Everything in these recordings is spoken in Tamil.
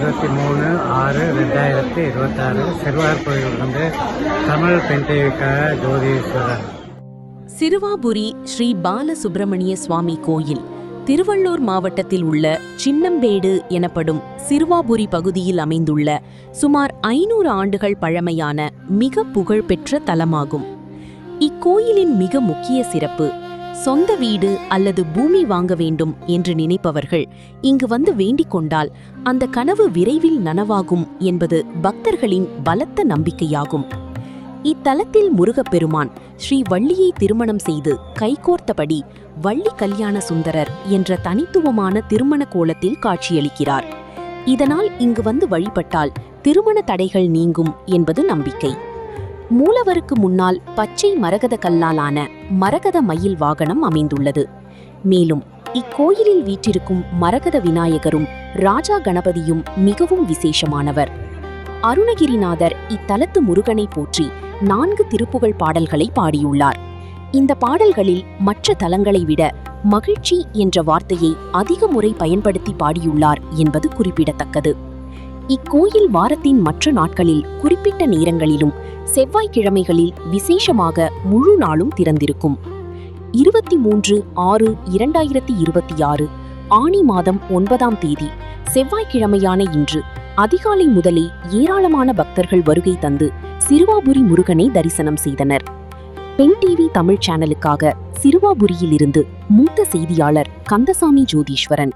23/6/2026 சிறுவார் கோயில் வந்து தமிழ் பெண் டிவிக்காக ஜோதீஸ்வரர். சிறுவாபுரி ஸ்ரீ பாலசுப்பிரமணிய சுவாமி கோயில் திருவள்ளூர் மாவட்டத்தில் உள்ள சின்னம்பேடு எனப்படும் சிறுவாபுரி பகுதியில் அமைந்துள்ள சுமார் 500 ஆண்டுகள் பழமையான மிக புகழ்பெற்ற தலமாகும். இக்கோயிலின் மிக முக்கிய சிறப்பு, சொந்த வீடு அல்லது பூமி வாங்க வேண்டும் என்று நினைப்பவர்கள் இங்கு வந்து வேண்டிக் கொண்டால் அந்த கனவு விரைவில் நனவாகும் என்பது பக்தர்களின் பலத்த நம்பிக்கையாகும். இத்தலத்தில் முருகப்பெருமான் ஸ்ரீ வள்ளியை திருமணம் செய்து கைகோர்த்தபடி வள்ளி கல்யாண சுந்தரர் என்ற தனித்துவமான திருமண கோலத்தில் காட்சியளிக்கிறார். இதனால் இங்கு வந்து வழிபட்டால் திருமண தடைகள் நீங்கும் என்பது நம்பிக்கை. மூலவருக்கு முன்னால் பச்சை மரகத கல்லாலான மரகத மயில் வாகனம் அமைந்துள்ளது. மேலும் இக்கோயிலில் வீற்றிருக்கும் மரகத விநாயகரும் ராஜா கணபதியும் மிகவும் விசேஷமானவர். அருணகிரிநாதர் இத்தலத்து முருகனை போற்றி 4 திருப்புகழ் பாடல்களை பாடியுள்ளார். இந்த பாடல்களில் மற்ற தலங்களை விட மகிழ்ச்சி என்ற வார்த்தையை அதிக முறை பயன்படுத்தி பாடியுள்ளார் என்பது குறிப்பிடத்தக்கது. இக்கோயில் வாரத்தின் மற்ற நாட்களில் குறிப்பிட்ட நேரங்களிலும் செவ்வாய்க்கிழமைகளில் விசேஷமாக முழு நாளும் திறந்திருக்கும். 23/6/2026 ஆனி மாதம் 9ஆம் தேதி செவ்வாய்க்கிழமையான இன்று அதிகாலை முதலே ஏராளமான பக்தர்கள் வருகை தந்து சிறுவாபுரி முருகனை தரிசனம் செய்தனர். பெண் டிவி தமிழ் சேனலுக்காக சிறுவாபுரியிலிருந்து மூத்த செய்தியாளர் கந்தசாமி ஜோதீஸ்வரன்.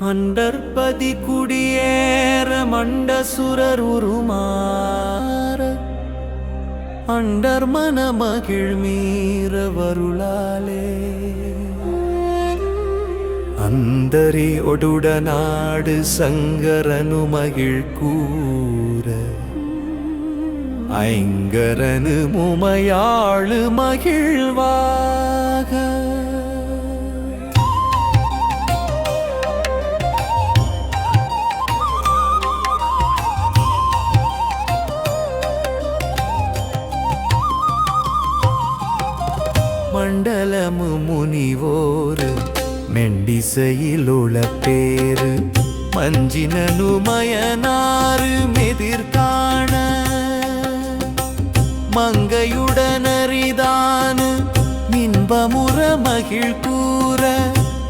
அண்டர்பதி குடியேற மண்டசுரர் உருமாற அண்டர் மன மகிழ் மீற வருளாலே அந்தரி ஒடுடநாடு சங்கரனு மகிழ் கூற ஐங்கரனு முமையாளு மகிழ்வாக மண்டலமு முனிவோரு மெண்டிசையிலுள பேரு மஞ்சினனு மயனாறு மெதிர்காண மங்கையுடனரிதானு இன்பமுற மகிழ் கூற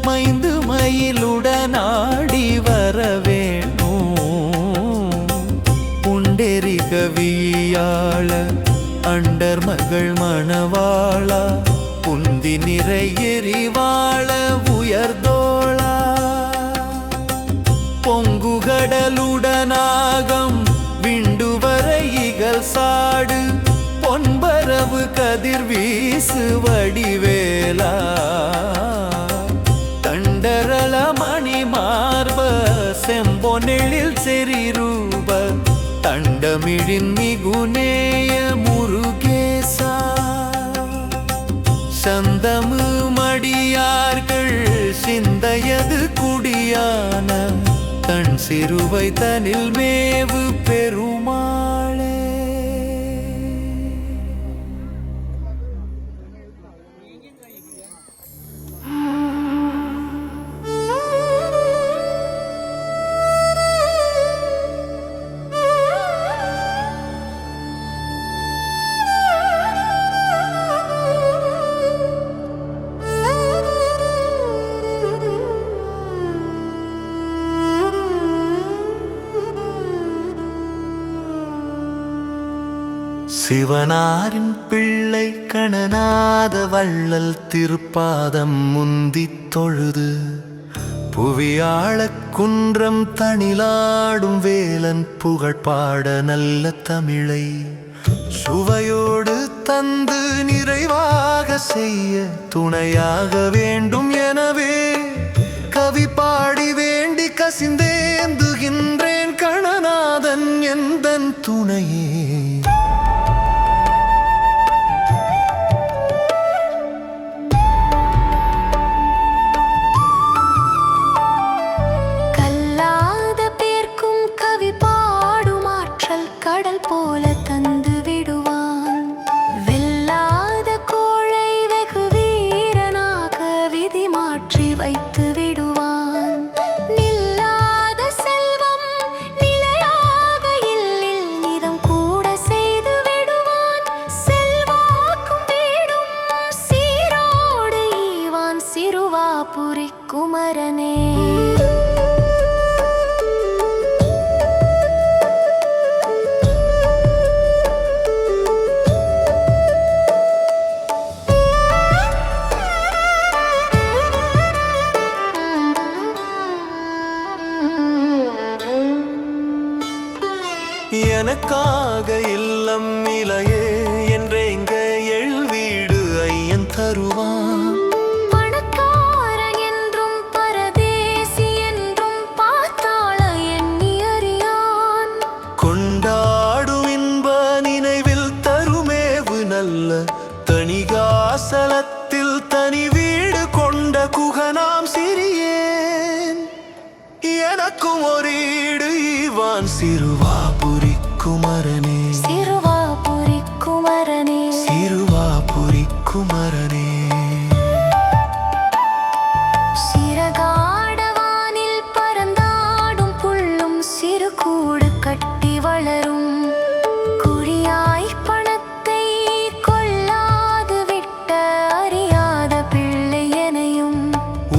மைந்து மயிலுடனாடி வரவேணும் புண்டெரி கவியாள அண்டர் மகள் மணவாளா புந்தி நிறை எரிவாள உயர்தோளா பொங்குகடலுடனாகம் விண்டுவரை இகழ் சாடு பொன்பரவு கதிர் வீசு வடிவேலா தண்டரள மணி மார்ப செம்பொனெழில் செறிரூப தண்டமிழின் மிகுநேய முருகேசா சந்தமு மடியார்கள் சிந்தையது குடியான தன் சிறுவை தனில் மேவு பெருமாளே. சிவனாரின் பிள்ளை கணநாத வள்ளல் திருப்பாதம் முந்தித் தொழுது புவியாளக் குன்றம் தனிலாடும் வேலன் புகழ்பாட நல்ல தமிழை சுவையோடு தந்து நிறைவாக செய்ய துணையாக வேண்டும். எனவே கவி பாடி வேண்டி கசிந்தேந்துகின்றேன் கணநாதன் எந்தன் துணையே. ஒரு ஈவான் சிறுவாபுரி குமரனே சிறுவாபுரி குமரனே சிறுவாபுரி குமரனே சிறகாடவானில் பறந்தாடும் புல்லும் சிறு கூடு கட்டி வளரும் குழியாய் பணத்தை கொள்ளாது விட்ட அறியாத பிள்ளை எனையும்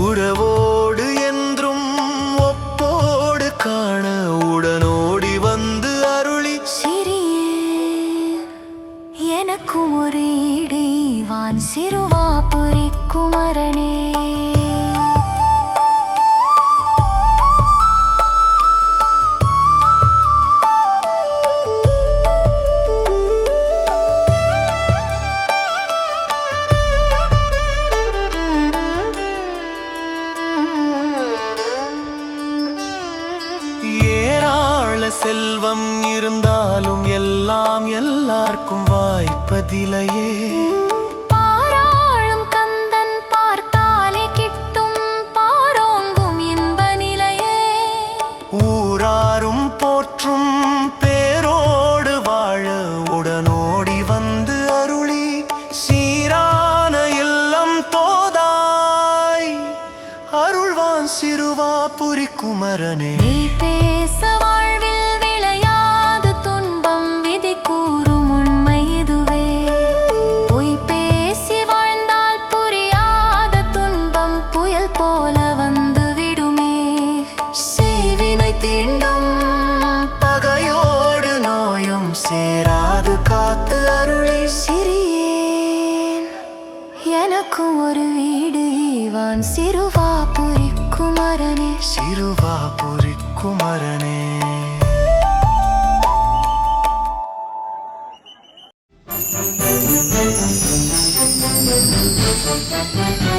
உறவோடு என்றும் ஒப்போடு காண உடனோடி வந்து அருளி சிறியேன் எனக்கும் ஒரு இடைவான் சிறுவாபுரி குமரனே ஏராள செல்வம் இருந்தாலும் எல்லாம் எல்லாருக்கும் வாய்ப்பதிலையே பாராளும் கந்தன் பார்த்தாலே கிட்டும் பாரோங்கும் இன்ப நிலையே ஊராரும் போற்றும் பேரோடு வாழ உடனோடி வந்து அருளி சீரான இல்லம் தோதாய் அருள்வான் சிறுவாபுரி குமரனே நீ பேச வாழ்வில் விளையாது துன்பம் விதி கூறும் உண்மை இதுவே பொய் பேசி வாழ்ந்தால் புரியாத துன்பம் புயல் போல வந்து விடுமே செய்வினை தீண்டும் பகையோடு நோயும் சேராது காத்து அருளி சிறியேன் எனக்கும் ஒரு வீடு ஈவான் சிறுவாபுரி குமரனே சிறுவாபுரி குமரனே சிறுவாபுரி